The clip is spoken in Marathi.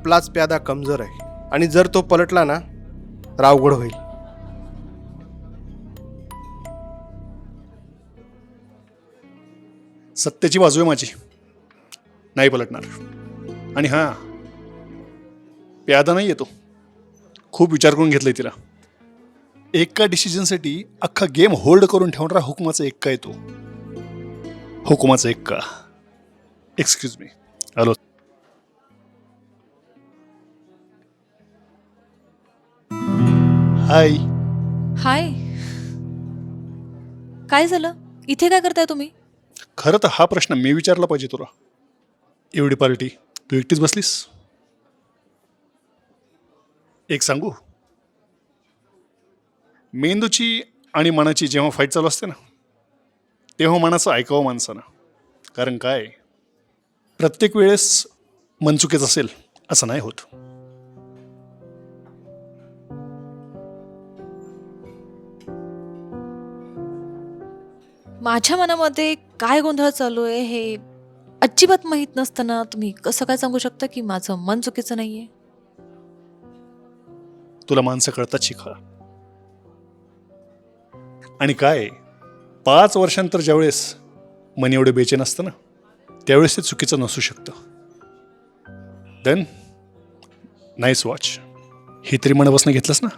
आपलाच प्यादा कमजोर आहे आणि जर तो पलटला ना तर अवघड होईल. सत्याची बाजू आहे माझी, नाही पलटणार. आणि हां, प्यादा नाही येतो, खूप विचार करून घेतलंय तिला. एका डिसिजनसाठी अख्खा गेम होल्ड करून ठेवणारा हुकुमाचा एक्का येतो. हुकुमाचा एक्का. Excuse me. Hello. Hi. Hi. काय झालं? इथे काय करताय तुम्ही? खरं तर हा प्रश्न मी विचारला पाहिजे तुला. एवढी पार्टी तू एकटीच बसलीस? एक सांगू, मेंदूची आणि मनाची जेव्हा फाईट चालू असते ना, तेव्हा मनाचं ऐकावं माणसानं. कारण काय, प्रत्येक वेळेस मन चुकीचं असेल असं नाही होत. माझ्या मनामध्ये काय गोंधळ चालू आहे हे अजिबात माहीत नसताना तुम्ही कसं काय सांगू शकता की माझं मन चुकीचं नाहीये? तुला माणसं कळतात शिका. आणि काय, 5 वर्षांतर ज्यावेळेस मन एवढे बेचैन असतं ना, त्यावेळेस ते चुकीचं नसू शकतं. Then nice watch. ही तरी मनापासून घेतलंस ना.